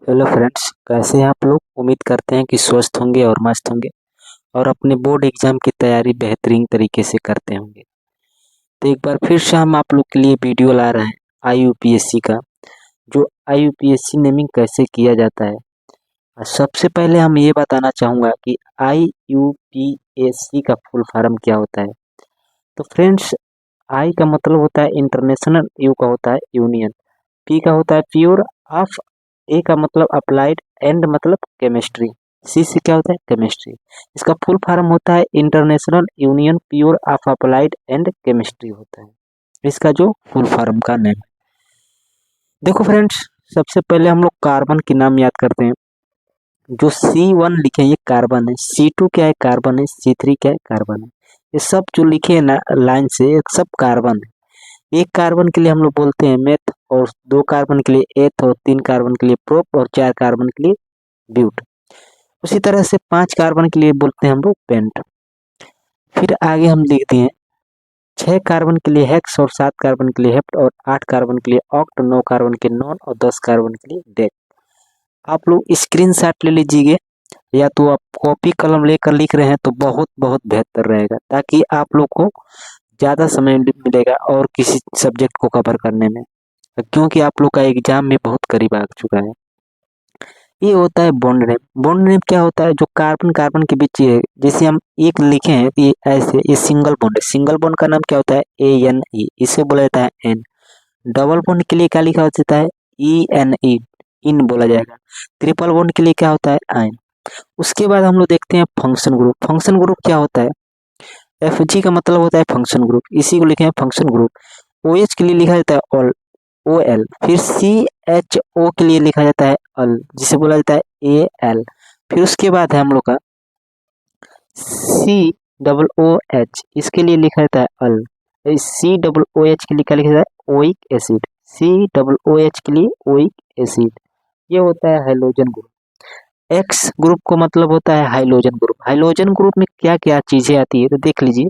Hello friends, कैसे हैं आप लोग। उम्मीद करते हैं कि स्वस्थ होंगे और मस्त होंगे और अपने बोर्ड एग्जाम की तैयारी बेहतरीन तरीके से करते होंगे। तो एक बार फिर से हम आप लोग के लिए वीडियो ला रहे हैं आईयूपीएससी का, जो आईयूपीएससी नेमिंग कैसे किया जाता है। और सबसे पहले हम ये बताना चाहूँगा कि आईयूपीएससी का फुल फॉर्म क्या होता है। तो फ्रेंड्स, आई का मतलब होता है इंटरनेशनल, यू का होता है यूनियन, पी का होता है प्योर ऑफ, ए का मतलब अप्लाइड, एंड मतलब केमिस्ट्री, सी से क्या होता है केमिस्ट्री। इसका फुल फॉर्म होता है international union pure of applied and chemistry होता है इसका जो फुल फॉर्म का नेम है। देखो फ्रेंड्स, सबसे पहले हम लोग कार्बन के नाम याद करते हैं। जो C1 लिखे हैं ये कार्बन है, C2 क्या है कार्बन है, C3 क्या है कार्बन है। ये सब जो लिखे हैं ना लाइन से, ये सब कार्बन है। एक कार्बन के लिए हम लोग बोलते हैं मेथ, और दो कार्बन के लिए एथ, और तीन कार्बन के लिए प्रोप, और चार कार्बन के लिए ब्यूट। उसी तरह से 5 कार्बन के लिए बोलते हैं हम लोग पेंट। फिर आगे हम लिख दिए 6 कार्बन के लिए हेक्स, और 7 कार्बन के लिए हेप्ट, और 8 कार्बन के लिए ऑक्ट, 9 कार्बन के नॉन, और 10 कार्बन के लिए डेक। आप लोग स्क्रीनशॉट ले लीजिए, या तो आप कॉपी कलम लेकर लिख रहे हैं तो बहुत बहुत बेहतर रहेगा, ताकि आप लोग को ज़्यादा समय मिलेगा और किसी सब्जेक्ट को कवर करने में, क्योंकि आप लोग का एग्जाम में बहुत करीब आ चुका है। ये होता है बॉन्ड नेम। बॉन्ड नेम क्या होता है, जो कार्बन कार्बन के बीच है, जैसे हम एक लिखे हैं ये ऐसे, ये सिंगल बॉन्ड है। सिंगल बॉन्ड का नाम क्या होता है ANE, इसे बोला जाता है एन। डबल बॉन्ड के लिए क्या लिखा होता है ENE, इन बोला जाएगा। ट्रिपल बॉन्ड के लिए क्या होता है आयन। उसके बाद हम लोग देखते हैं फंक्शन ग्रुप। फंक्शन ग्रुप क्या होता है, FG का मतलब होता है फंक्शन ग्रुप, इसी को लिखे हैं फंक्शन ग्रुप। OH के लिए लिखा जाता है ऑल, OL। फिर CHO के लिए लिखा जाता है अल, जिसे बोला जाता है AL। फिर उसके बाद है हम लोग का COOH, इसके लिए लिखा जाता है अल। COOH के लिए क्या लिखा जाता है ओइक एसिड, COOH के लिए ओइक एसिड। ये होता है हाइड्रोजन ग्रुप। एक्स ग्रुप को मतलब होता है हाइड्रोजन ग्रुप। हाइड्रोजन ग्रुप में क्या क्या चीजें आती है तो देख लीजिए।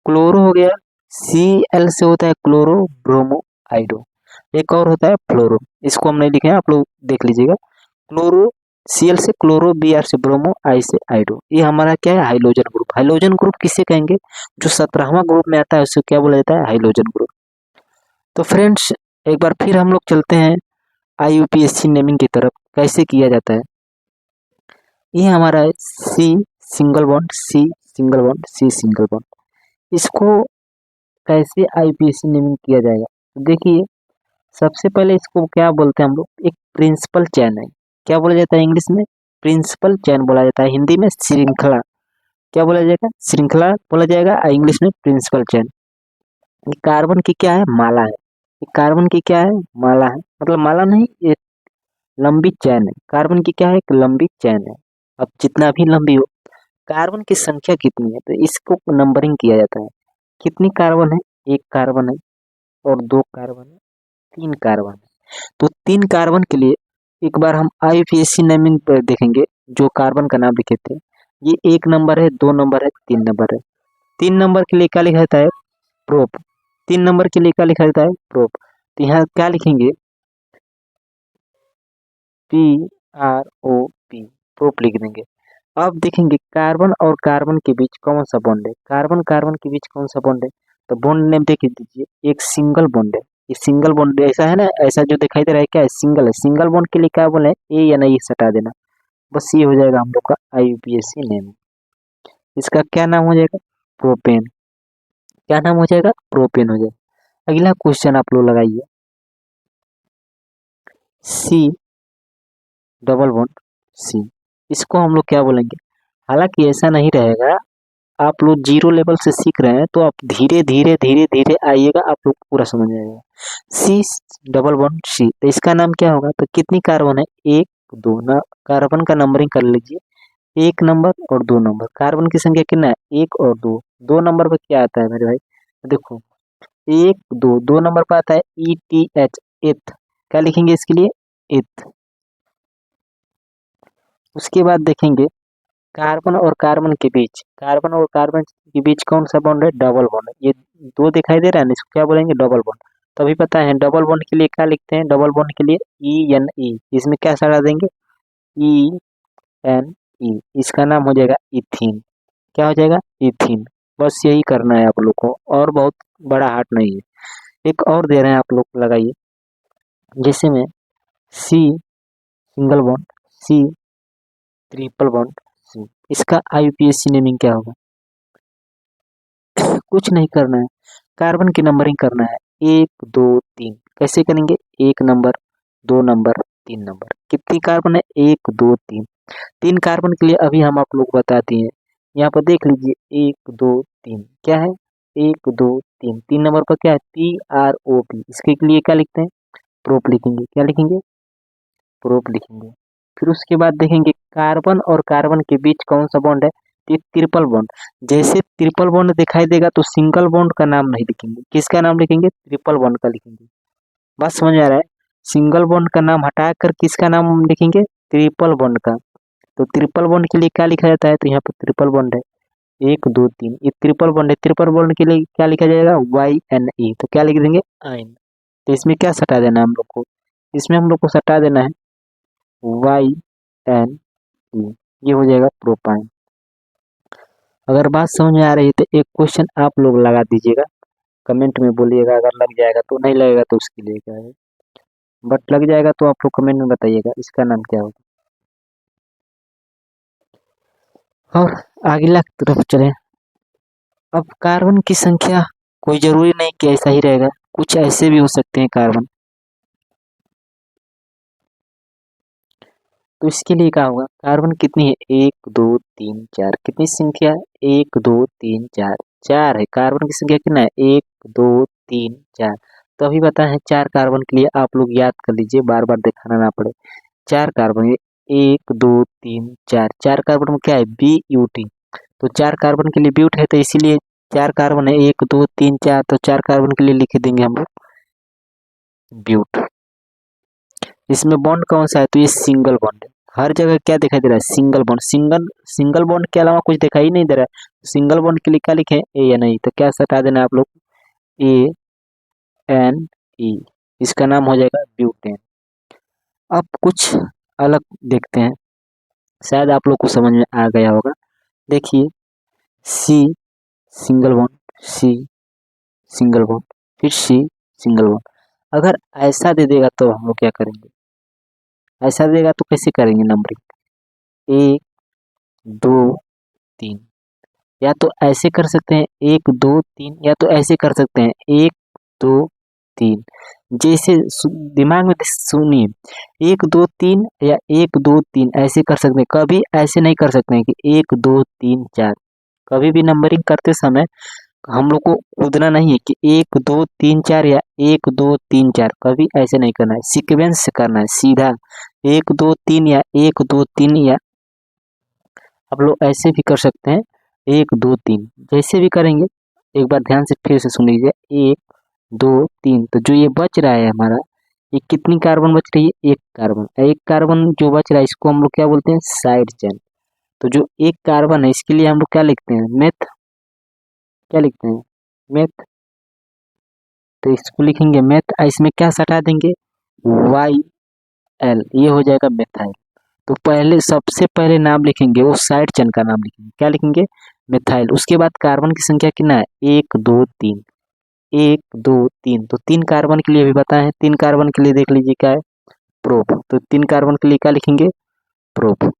क्लोरो हो गया, Cl से होता है क्लोरो ब्रोमो आइडो। एक और होता है फ्लोरो, इसको हम नहीं लिखे हैं, आप लोग देख लीजिएगा। क्लोरो, Cl से क्लोरो, Br से ब्रोमो, I से आइडो। ये हमारा क्या है हाइड्रोजन ग्रुप। हाइड्रोजन ग्रुप किसे कहेंगे, जो 17वां ग्रुप में आता है उसे क्या बोला जाता है हाइड्रोजन ग्रुप। तो फ्रेंड्स, एक बार फिर हम लोग चलते हैं IUPAC नेमिंग की तरफ, कैसे किया जाता है। ये हमारा है C single bond, C single bond, C single bond. इसको कैसे IUPAC नेमिंग किया जाएगा, तो देखिए सबसे पहले इसको क्या बोलते हैं हम लोग, एक प्रिंसिपल चैन है। क्या बोला जाता है इंग्लिश में, प्रिंसिपल चैन बोला जाता है। हिंदी में श्रृंखला, क्या बोला जाएगा श्रृंखला बोला जाएगा, और इंग्लिश में प्रिंसिपल चैन। ये कार्बन की क्या है माला है, ये कार्बन की क्या है माला है, मतलब माला नहीं, ये लंबी चैन है। कार्बन की क्या है एक लंबी चैन है। अब जितना भी लंबी हो, कार्बन की संख्या कितनी है तो इसको नंबरिंग किया जाता है। कितनी कार्बन है, एक कार्बन है, और दो कार्बन है, तीन कार्बन है। तो तीन कार्बन के लिए एक बार हम IUPAC नेमिंग पर देखेंगे। जो कार्बन का नाम लिखे थे, ये एक नंबर है, दो नंबर है, तीन नंबर है। तीन नंबर के लिए क्या लिखा जाता है प्रोप, तीन नंबर के लिए क्या लिखा जाता है प्रोप। तो यहाँ क्या लिखेंगे PROP, प्रोप लिख देंगे। अब देखेंगे कार्बन और कार्बन के बीच कौन सा बॉन्ड है, कार्बन कार्बन के बीच कौन सा बॉन्ड है। तो बॉन्ड नेम देख दीजिए, एक सिंगल बॉन्ड है। ये सिंगल बॉन्ड ऐसा है ना, ऐसा जो दिखाई दे रहा है क्या है सिंगल है। सिंगल बॉन्ड के लिए क्या बोले ए या नहीं हटा देना, बस ये हो जाएगा हम लोग का IUPAC नेम। इसका क्या नाम हो जाएगा प्रोपेन, क्या नाम हो जाएगा प्रोपेन हो जाएगा। अगला क्वेश्चन आप लोग लगाइए, C डबल बॉन्ड C, इसको हम लोग क्या बोलेंगे। हालांकि ऐसा नहीं रहेगा, आप लोग जीरो लेवल से सीख रहे हैं तो आप धीरे धीरे धीरे धीरे आइएगा, आप लोग पूरा समझ आएगा। सी डबल बॉन्ड सी, तो इसका नाम क्या होगा, तो कितनी कार्बन है एक दो ना, कार्बन का नंबरिंग कर लीजिए, एक नंबर और दो नंबर। कार्बन की संख्या कितना है एक और दो, दो नंबर पर क्या आता है मेरे भाई, देखो एक दो, दो नंबर पर आता है ETH, एथ। क्या लिखेंगे इसके लिए एथ। उसके बाद देखेंगे कार्बन और कार्बन के बीच, कार्बन और कार्बन के बीच कौन सा बॉन्ड है डबल बॉन्ड है। ये दो दिखाई दे रहा है ना, इसको क्या बोलेंगे डबल बॉन्ड। तो अभी पता है डबल बॉन्ड के लिए क्या लिखते हैं, डबल बॉन्ड के लिए ENE, इसमें क्या सटा देंगे ENE, इसका नाम हो जाएगा इथीन। क्या हो जाएगा इथीन। बस यही करना है आप लोग को, और बहुत बड़ा हार्ट नहीं है। एक और दे रहे हैं आप लोग, लगाइए, जैसे में C single bond, C triple bond, C, इसका IUPAC नेमिंग क्या होगा? कुछ नहीं करना है, कार्बन की नंबरिंग करना है, 1 2 3। कैसे करेंगे? 1 नंबर, 2 नंबर, 3 नंबर। कितनी कार्बन है? 1 2 3। 3 कार्बन के लिए अभी हम आप लोग बताते हैं। यहाँ पर देख लीजिए 1 2 3 क्या है, 1 2 3। 3 नंबर पर क्या है? PROP। इसके लिए क्या लिखते हैं? प्रोप लिखेंगे। क्या लिखेंगे? प्रोप लिखेंगे। फिर उसके बाद देखेंगे कार्बन और कार्बन के बीच कौन सा बॉन्ड है, तो ट्रिपल बॉन्ड। जैसे ट्रिपल बॉन्ड दिखाई देगा तो सिंगल बॉन्ड का नाम नहीं लिखेंगे, किसका नाम लिखेंगे? ट्रिपल बॉन्ड का लिखेंगे। बात समझ में आ रहा है? सिंगल बॉन्ड का नाम हटाकर किसका नाम लिखेंगे? ट्रिपल बॉन्ड का। तो ट्रिपल बॉन्ड के लिए क्या लिखा जाता है? तो यहाँ पर ट्रिपल बॉन्ड है 1 2 3, ये ट्रिपल बॉन्ड है। ट्रिपल बॉन्ड के लिए क्या लिखा जाएगा? YNE। तो क्या लिख देंगे? आइन। तो इसमें क्या सटा देना है हम लोग को? इसमें हम लोग को सटा देना है YNE, ये हो जाएगा प्रोपाइन। अगर बात समझ में आ रही है तो एक क्वेश्चन आप लोग लगा दीजिएगा, कमेंट में बोलिएगा। अगर लग जाएगा तो, नहीं लगेगा तो उसके लिए क्या है, बट लग जाएगा तो आप लोग कमेंट में बताइएगा इसका नाम क्या होगा। और अगला तरफ चले। अब कार्बन की संख्या कोई जरूरी नहीं कि ऐसा ही रहेगा, कुछ ऐसे भी हो सकते हैं कार्बन। तो इसके लिए क्या होगा? कार्बन कितनी है? 1 2 3 4। कितनी संख्या है? 1 2 3 4, 4 है। कार्बन की संख्या कितना है? 1 2 3 4। तो अभी बताए हैं 4 कार्बन के लिए, आप लोग याद कर लीजिए, बार बार दिखाना ना पड़े। 4 कार्बन, 1 2 3 4। 4 कार्बन में क्या है? BUT। तो 4 कार्बन के लिए ब्यूट है, तो इसीलिए 4 कार्बन है, 1 2 3 4। तो 4 कार्बन के लिए लिख देंगे हम लोग ब्यूट। इसमें बॉन्ड कौन सा है? तो ये सिंगल बॉन्ड है। हर जगह क्या दिखाई दे रहा है? Single bond. सिंगल बॉन्ड के अलावा कुछ दिखाई नहीं दे रहा है। सिंगल बॉन्ड के लिए क्या लिखे? A या नहीं, तो क्या सटा देना है आप लोग? ANE, इसका नाम हो जाएगा ब्यूटेन। अब कुछ अलग देखते हैं, शायद आप लोग को समझ में आ गया होगा। देखिए C single bond, C single bond, फिर C सिंगल बॉन्ड। अगर ऐसा दे देगा तो हम लोग क्या करेंगे? ऐसा देगा तो कैसे करेंगे नंबरिंग? 1 2 3, या तो ऐसे कर सकते हैं 1 2 3, या तो ऐसे कर सकते हैं 1 2 3। जैसे दिमाग में सुनिए, 1 2 3 या 1 2 3 ऐसे कर सकते हैं। कभी ऐसे नहीं कर सकते हैं कि 1 2 3 4। कभी भी नंबरिंग करते समय हम लोग को कूदना नहीं है कि 1 2 3 4 या 1 2 3 4। कभी ऐसे नहीं करना है, सीक्वेंस से करना है सीधा 1 2 3 या 1 2 3। या आप लोग ऐसे भी कर सकते हैं 1 2 3, जैसे भी करेंगे। एक बार ध्यान से फिर से सुन लीजिए, 1 2 3। तो जो ये बच रहा है हमारा, ये कितनी कार्बन बच रही है? 1 कार्बन। 1 कार्बन जो बच रहा है इसको हम लोग क्या बोलते हैं? Side chain. तो जो 1 कार्बन है इसके लिए हम लोग क्या लिखते हैं? मेथ। क्या लिखते हैं? मेथ। तो इसको लिखेंगे मेथ, इसमें क्या सटा देंगे? YL, ये हो जाएगा मेथाइल। तो पहले सबसे पहले नाम लिखेंगे वो साइड चेन का नाम लिखेंगे। क्या लिखेंगे? मिथाइल। उसके बाद कार्बन की संख्या कितना है? 1 2 3, 1 2 3। तो 3 कार्बन के लिए भी बताए हैं। 3 कार्बन के लिए देख लीजिए क्या है? प्रोप। तो 3 कार्बन के लिए क्या लिखेंगे? प्रोप।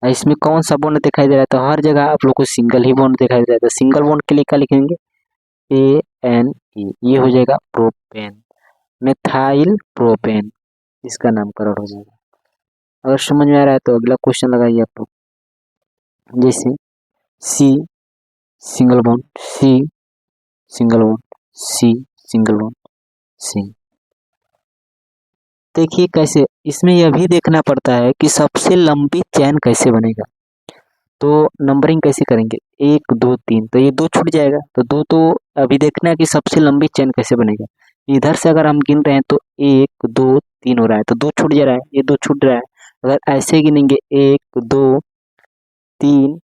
इसमें कौन सा बॉन्ड दिखाई दे रहा है? तो हर जगह आप लोग को सिंगल ही बॉन्ड दिखाई दे रहा है। तो सिंगल बॉन्ड के लिए क्या लिखेंगे? ANE, ये हो जाएगा प्रोपेन, मिथाइल प्रोपेन, इसका नामकरण हो जाएगा। अगर समझ में आ रहा है तो अगला क्वेश्चन लगाइए आप लोग। जैसे C single bond, C single bond, C single bond, C। देखिए कैसे, इसमें यह भी देखना पड़ता है कि सबसे लंबी चैन कैसे बनेगा। तो नंबरिंग कैसे करेंगे? 1 2 3, तो ये 2 छूट जाएगा। तो 2 तो अभी देखना है कि सबसे लंबी चैन कैसे बनेगा। इधर से अगर हम गिन रहे हैं तो 1 2 3 हो रहा है, तो 2 छूट जा रहा है, ये 2 छूट रहा है। अगर ऐसे गिनेंगे 1 2 3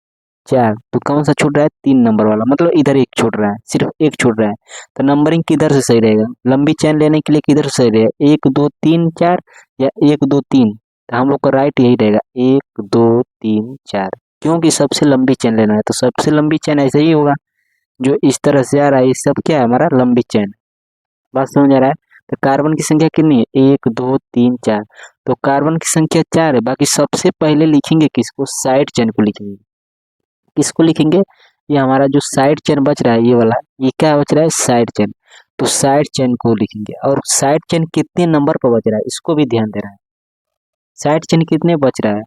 4, तो कौन सा छूट रहा है? 3 नंबर वाला, मतलब इधर एक छूट रहा है, सिर्फ एक छूट रहा है। तो नंबरिंग किधर से सही रहेगा? लंबी चेन लेने के लिए किधर से सही रहेगा? 1 2 3 4 या 1 2 3? तो हम लोग का राइट यही रहेगा, 1 2 3 4, क्योंकि सबसे लंबी चेन लेना है। तो सबसे लंबी चेन ऐसे ही होगा, जो इस तरह से आ रहा है, ये सब क्या है? हमारा लंबी चेन। बात समझ आ रहा है? तो कार्बन की संख्या कितनी है? 1 2 3 4। तो कार्बन की संख्या 4 है। बाकी सबसे पहले लिखेंगे किसको? साइड चेन को लिखेंगे। किसको लिखेंगे? ये हमारा जो साइड चेन बच रहा है, ये वाला, ये क्या बच रहा है? Side chain. तो साइड चेन को लिखेंगे। और साइड चेन कितने नंबर पर बच रहा है, इसको भी ध्यान देना है। साइड चेन कितने बच रहा है?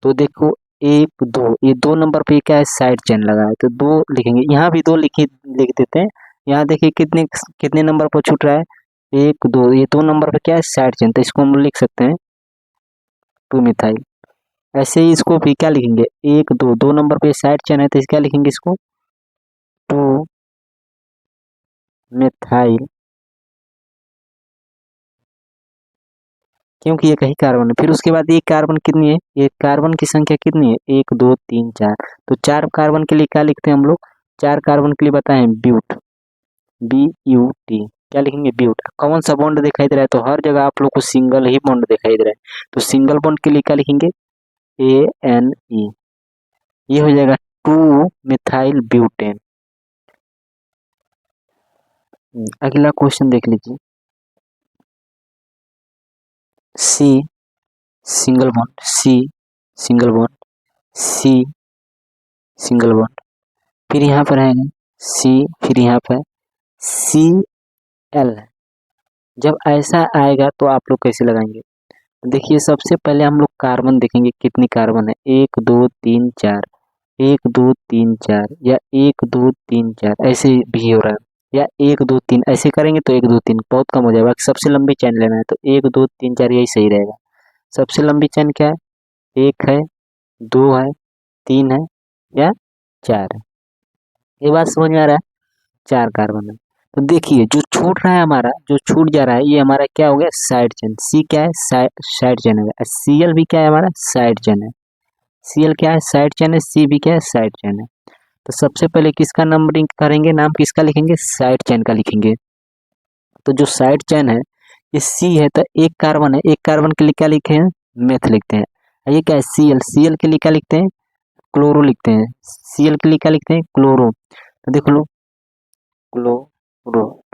तो देखो, 1 2, ये 2 नंबर पे क्या है? साइड चेन लगा है, तो 2 लिखेंगे। यहाँ भी 2 लिख देते हैं। यहाँ देखिए कितने कितने नंबर पर छूट रहा है? 1 2, ये 2 नंबर पे क्या है? साइड चेन, तो इसको हम लिख सकते हैं 2 मिथाइल। ऐसे ही इसको भी क्या लिखेंगे? 1 2, 2 नंबर पे साइड चेन है, तो क्या लिखेंगे इसको? 2 मिथाइल, क्योंकि ये कहीं कार्बन है। फिर उसके बाद ये कार्बन कितनी है? ये कार्बन की संख्या कितनी है? 1 2 3 4। तो 4 कार्बन के लिए क्या लिखते हैं हम लोग? 4 कार्बन के लिए बताएं, ब्यूट, BUT। क्या लिखेंगे? ब्यूट। कौन सा बॉन्ड दिखाई दे रहा है? तो हर जगह आप लोग को सिंगल ही बॉन्ड दिखाई दे रहा है, तो सिंगल बॉन्ड के लिए क्या लिखेंगे? ANE। ये हो जाएगा 2 मिथाइल ब्यूटेन। अगला क्वेश्चन देख लीजिए। C single bond, C single bond, C single bond, फिर यहाँ पर है C, फिर यहाँ पर Cl। जब ऐसा आएगा तो आप लोग कैसे लगाएंगे? देखिए, सबसे पहले हम लोग कार्बन देखेंगे, कितनी कार्बन है? 1 2 3 4, 1 2 3 4, या 1 2 3 4, ऐसे भी हो रहा है, या 1 2 3 ऐसे करेंगे तो 1 2 3 बहुत कम हो जाएगा। सबसे लंबी चैन लेना है, तो 1 2 3 4 यही सही रहेगा। सबसे लंबी चैन क्या है? 1 है, 2 है, 3 है, या 4 है? ये बात समझ में आ रहा है? 4 कार्बन है। तो देखिए, जो छूट रहा है हमारा, जो छूट जा रहा है, ये हमारा क्या हो गया? Side chain. सी क्या है? साइड चेन है। Cl भी क्या है हमारा? साइड चेन है। Cl क्या है? साइड चेन है। C भी क्या है? साइड चेन है। तो सबसे पहले किसका नंबरिंग करेंगे? नाम किसका लिखेंगे? साइड चेन का लिखेंगे। तो जो साइड चेन है, ये C है, तो एक कार्बन है, एक कार्बन के लिए क्या लिखे हैं? मेथ लिखते हैं। ये क्या है? Cl के लिए क्या लिखते हैं? क्लोरो लिखते हैं। Cl के लिए क्या लिखते हैं? क्लोरो। तो देख लो, क्लोरो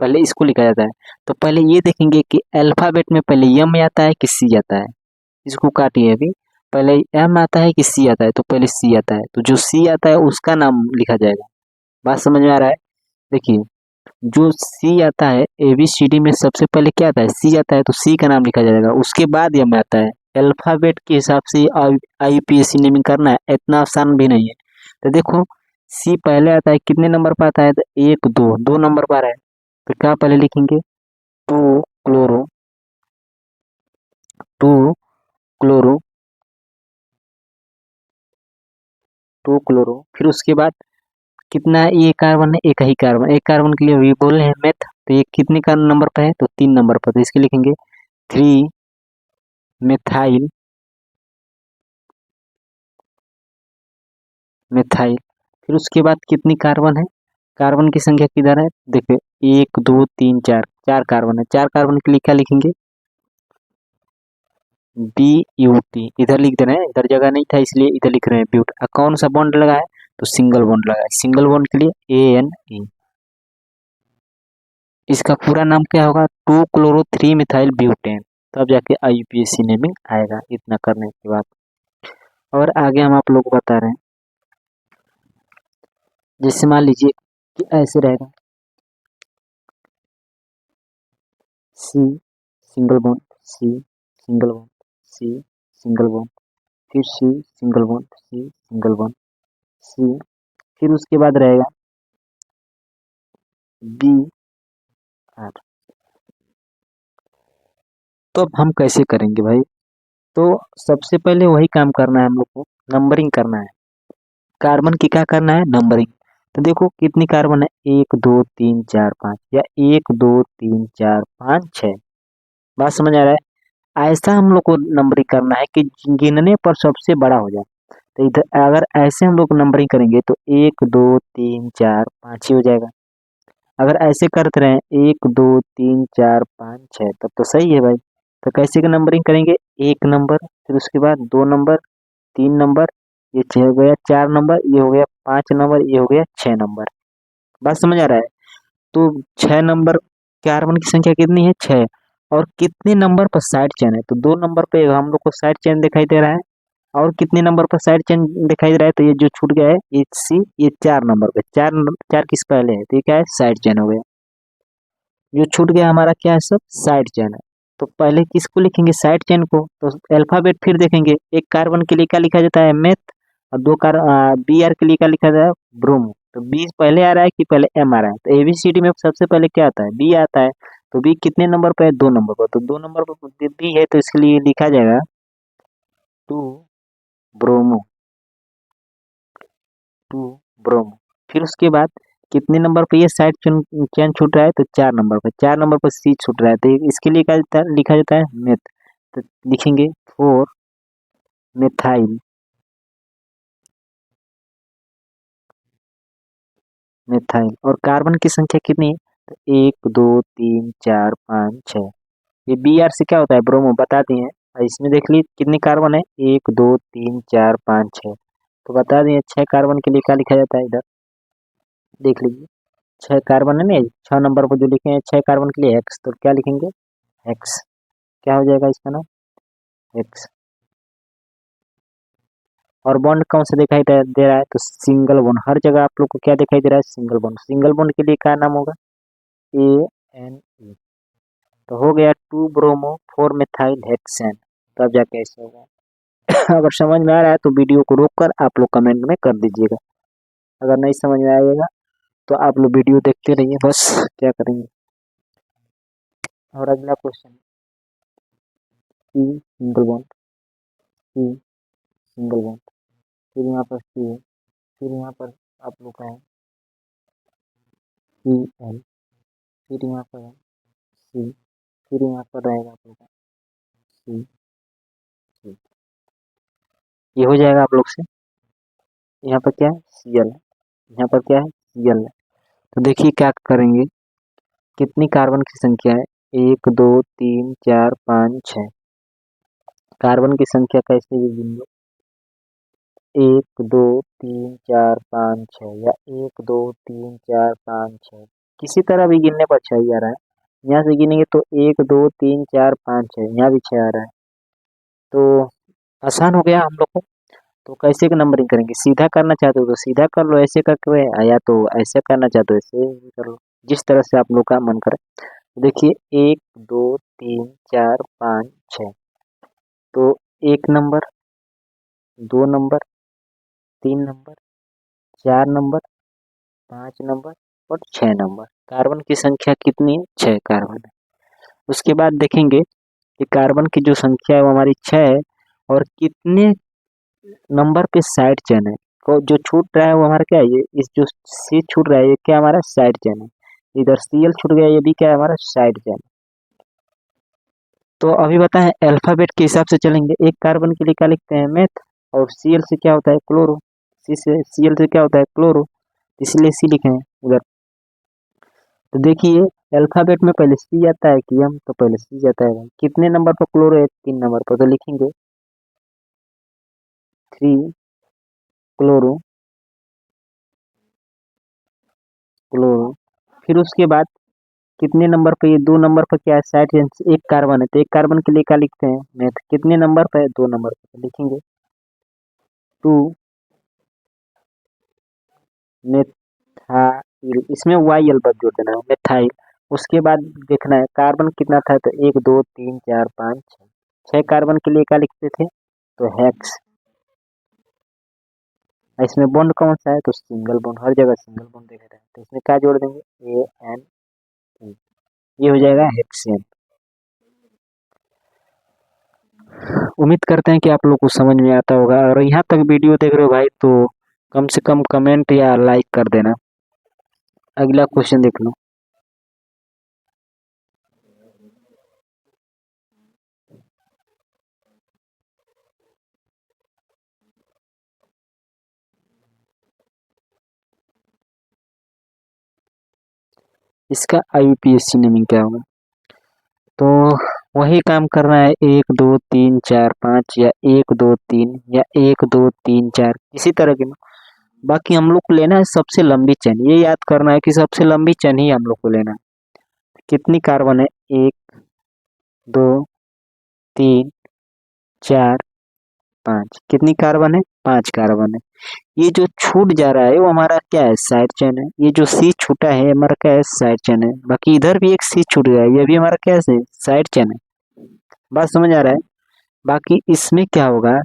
पहले इसको लिखा जाता है। तो पहले ये देखेंगे कि अल्फाबेट में पहले M आता है कि C आता है। इसको काटिए अभी। पहले M आता है कि C आता है? तो पहले C आता है, तो जो C आता है उसका नाम लिखा जाएगा। बात समझ में आ रहा है? देखिए, जो C आता है, ABCD में सबसे पहले क्या आता है? C आता है, तो C का नाम लिखा जाएगा, उसके बाद M आता है। अल्फाबेट के हिसाब से IUPAC नेमिंग करना है, इतना आसान भी नहीं है। तो देखो, C पहले आता है, कितने नंबर पर आता है? तो 1 2, 2 नंबर पर आ रहा है, तो क्या पहले लिखेंगे? 2 क्लोरो, 2 क्लोरो, 2 क्लोरो। फिर उसके बाद कितना है? ये कार्बन है, एक ही कार्बन, एक कार्बन के लिए भी बोल रहे हैं मेथ। तो ये कितने का नंबर पर है? तो 3 नंबर पर, तो इसके लिखेंगे 3 मिथाइल, मिथाइल। फिर उसके बाद कितनी कार्बन है? कार्बन की संख्या किधर है? देखिए, 1 2 3 4, 4 कार्बन है। 4 कार्बन के लिए क्या लिखेंगे? BUT। इधर लिख दे रहे हैं, इधर जगह नहीं था इसलिए इधर लिख रहे हैं ब्यूट। कौन सा बॉन्ड लगा है? तो सिंगल बॉन्ड लगा है। सिंगल बॉन्ड के लिए ANE। इसका पूरा नाम क्या होगा? 2 क्लोरो 3 मिथाइल ब्यूटेन। तब जाके IUPAC नेमिंग आएगा, इतना करने के बाद। और आगे हम आप लोग को बता रहे हैं, जैसे मान लीजिए कि ऐसे रहेगा, C single bond, C single bond, C single bond, फिर C single bond, C single bond, C। फिर उसके बाद रहेगा BR। तो अब हम कैसे करेंगे भाई? तो सबसे पहले वही काम करना है हम लोग को, नंबरिंग करना है। कार्बन की क्या करना है? नंबरिंग। तो देखो, कितनी कार्बन है? 1 2 3 4 5, या 1 2 3 4 5 6। बात समझ आ रहा है? ऐसा हम लोग को नंबरिंग करना है कि गिनने पर सबसे बड़ा हो जाए। तो इधर अगर ऐसे हम लोग नंबरिंग करेंगे तो 1 2 3 4 5 ही हो जाएगा। अगर ऐसे करते रहे 1 2 3 4 5 6 तब तो सही है भाई। तो कैसे का नंबरिंग करेंगे, 1 नंबर, फिर उसके बाद 2 नंबर, 3 नंबर, ये हो गया 4 नंबर, ये हो गया 5 नंबर, ये हो गया 6 नंबर। बात समझ आ रहा है। तो 6 नंबर, कार्बन की संख्या कितनी है, 6। और कितने नंबर पर साइड चेन है, तो 2 नंबर पे हम लोग को साइड चेन दिखाई दे रहा है। और कितने नंबर पर साइड चेन दिखाई दे रहा है, तो ये जो छूट गया है ये सी, ये 4 नंबर पे, चार किस पहले है, तो ये क्या है, साइड चेन हो गया। जो छूट गया हमारा क्या है, सब साइड चेन है। तो पहले किसको लिखेंगे, साइड चेन को, तो अल्फाबेट फिर देखेंगे। एक कार्बन के लिए क्या लिखा जाता है, मेथ, और बी आर के लिए क्या लिखा जाता है, ब्रोमो। तो बी पहले आ रहा है कि पहले एम आ रहा है, तो एबीसीडी में सबसे पहले क्या आता है, बी आता है। तो बी कितने नंबर पे है, 2 नंबर पर, तो 2 नंबर पर बी है, तो इसके लिए लिखा जाएगा 2 ब्रोमो, 2 ब्रोमो। फिर उसके बाद कितने नंबर पे ये साइड चेन चेन छूट रहा है, तो 4 नंबर पे, 4 नंबर पर सी छूट रहा है, तो इसके लिए क्या लिखा जाता है, मेथ। तो लिखेंगे 4 मेथाइल, मेथाइल। और कार्बन की संख्या कितनी है, तो 1 2 3 4 5 6। ये बी आर से क्या होता है, ब्रोमो, बता दिए हैं। और इसमें देख लीजिए कितने कार्बन है, 1 2 3 4 5 6। तो बता दिए 6 कार्बन के लिए क्या लिखा जाता है, इधर देख लीजिए। 6 कार्बन है ना, 6 नंबर पर जो लिखे हैं 6 कार्बन के लिए एक्स, तो क्या लिखेंगे, एक्स। क्या हो जाएगा इसका नाम, एक्स। और बॉन्ड कौन सा दिखाई दे रहा है, तो सिंगल बॉन्ड। हर जगह आप लोग को क्या दिखाई दे रहा है, सिंगल बॉन्ड। सिंगल बॉन्ड के लिए क्या नाम होगा, ए एन ई। तो हो गया 2 ब्रोमो 4 मेथाइल हेक्सेन। तब जाके ऐसे होगा। अगर समझ में आ रहा है तो वीडियो को रोक कर आप लोग कमेंट में कर दीजिएगा। अगर नहीं समझ में आएगा तो आप लोग वीडियो देखते रहिए, बस क्या करेंगे। और अगला question, C single bond, C single bond, फिर यहाँ पर सी है, फिर यहाँ पर आप लोग का है सी एल, फिर यहाँ पर है सी, फिर यहाँ पर रहेगा आप लोग का सी सी। ये हो जाएगा आप लोग से। यहाँ पर क्या है, सी एल है, यहाँ पर क्या है, सी एल है। तो देखिए क्या करेंगे, कितनी कार्बन की संख्या है, 1 2 3 4 5 6। कार्बन की संख्या कैसे भी गिन लो, 1 2 3 4 5 6, या 1 2 3 4 5 6, किसी तरह भी गिनने पर 6 ही आ रहा है। यहाँ से गिनेंगे तो 1 2 3 4 5 6, यहाँ भी 6 आ रहा है। तो आसान हो गया हम लोग को। तो कैसे का नंबरिंग करेंगे, सीधा करना चाहते हो तो सीधा कर लो ऐसे करके, या तो ऐसे करना चाहते हो ऐसे भी कर लो, जिस तरह से आप लोग का मन करे। देखिए 1 2 3 4 5 6। तो 1 number, 2 number, 3 number, 4 number, 5 number, और 6 नंबर। कार्बन की संख्या कितनी है, 6 कार्बन है। उसके बाद देखेंगे कि कार्बन की जो संख्या है वो हमारी 6 है, और कितने नंबर पे साइड चेन है। तो जो छूट रहा है वो हमारा क्या है, ये इस जो सी छूट रहा है ये क्या हमारा साइड चेन है। इधर सी एल छूट गया, ये भी क्या है, हमारा साइड चेन। तो अभी बताएं अल्फाबेट के हिसाब से चलेंगे। एक कार्बन के लिए क्या लिखते हैं, मेथ, और सी एल से क्या होता है, क्लोरो। सी एल से क्या होता है, क्लोरो, इसलिए सी लिखे हैं उधर। तो देखिए अल्फाबेट में पहले सी आता है कि एम, तो पहले सी जाता है। कितने नंबर पर क्लोरो है, 3 नंबर पर, तो लिखेंगे 3 क्लोरो, क्लोरो। फिर उसके बाद कितने नंबर पे, ये 2 नंबर पर क्या है, साइड चेन, एक कार्बन है, तो एक कार्बन के लिए क्या लिखते हैं, मेथ। कितने नंबर पे है, 2 नंबर पे, तो लिखेंगे 2 मेथाइल, इसमें वाई एल बस जोड़ देना है, मेथाइल। उसके बाद देखना है कार्बन कितना था, तो 1 2 3 4 5 6। 6 कार्बन के लिए क्या लिखते थे, तो हेक्स। इसमें बॉन्ड कौन सा है, तो सिंगल बॉन्ड, हर जगह सिंगल बॉन्ड दिख रहा है, तो इसमें क्या जोड़ देंगे, ए एन ई, ये हो जाएगा हेक्सेन। उम्मीद करते हैं कि आप लोग को समझ में आता होगा, और यहाँ तक वीडियो देख रहे हो भाई तो कम से कम कमेंट या लाइक कर देना। अगला क्वेश्चन देख लो। इसका IUPAC नेमिंग क्या होगा। तो वही काम करना है 1 2 3 4 5 या 1 2 3 या 1 2 3 4 इसी तरह के। बाकी हम लोग को लेना है सबसे लंबी चेन, ये याद करना है कि सबसे लंबी चेन ही हम लोग को लेना है। कितनी कार्बन है 1 2 3 4 5, कितनी कार्बन है 5 कार्बन है। ये जो छूट जा रहा है वो हमारा क्या है साइड चेन है। ये जो सी छूटा है हमारा क्या है साइड चेन है। बाकी इधर भी एक सी छूट गया है, ये भी हमारा क्या है साइड चेन है। बात समझ आ रहा है। बाकी इसमें क्या होगा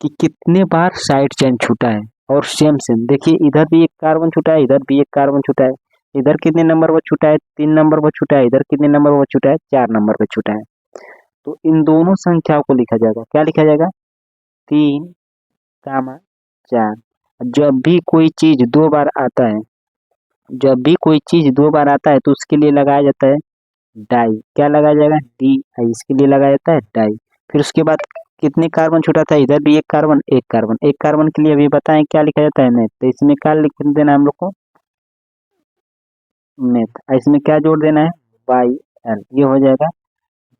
कि कितने बार साइड चेन छूटा है और सेम सेम देखिए इधर भी एक कार्बन छूटा है, इधर भी एक कार्बन छूटा है। इधर कितने नंबर पर छूटा है 3 नंबर पर छूटा है, इधर कितने नंबर पर छूटा है 4 नंबर पर छूटा है। तो इन दोनों संख्याओं को लिखा जाएगा, क्या लिखा जाएगा 3 कामा 4। जब भी कोई चीज 2 बार आता है, जब भी कोई चीज 2 बार आता है तो उसके लिए लगाया जाता है डाई। क्या लगाया जाएगा डी आई, इसके लिए लगाया जाता है डाई। फिर उसके बाद कितने कार्बन छूटा था इधर भी एक कार्बन एक कार्बन, एक कार्बन के लिए अभी बताएं क्या लिखा जाता है नेट। तो इसमें क्या लिख देना है हम लोग को नेट, इसमें क्या जोड़ देना है बाई एल, ये हो जाएगा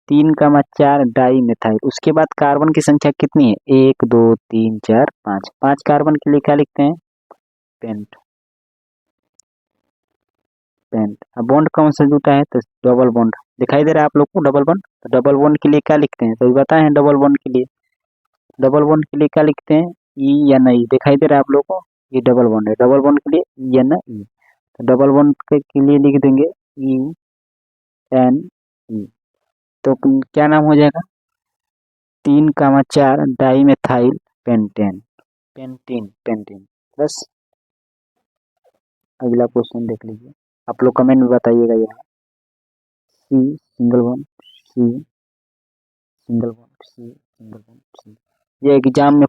3 4 डाई मिथाइल। उसके बाद कार्बन की संख्या कितनी है 1 2 3 4 5, 5 कार्बन के लिए क्या लिखते हैं पेंट। पेंट अब बॉन्ड कौन सा जुटा है तो डबल बॉन्ड दिखाई दे रहा है आप लोग को डबल बॉन्ड। तो डबल बॉन्ड के लिए क्या लिखते हैं तो बताए हैं डबल बॉन्ड के लिए, डबल बॉन्ड के लिए क्या लिखते हैं ई या ना ई, दिखाई दे रहा है आप लोग को ये डबल बॉन्ड है। डबल बॉन्ड के लिए ई या ना ई, तो डबल बॉन्ड के लिए लिख देंगे ई एन ई। तो क्या नाम हो जाएगा 3 4 di methyl pentane, pentene pentene. बस अगला क्वेश्चन देख लीजिए, आप लोग कमेंट में बताइएगा। यहाँ C single bond C single bond C single bond C, ये एग्जाम में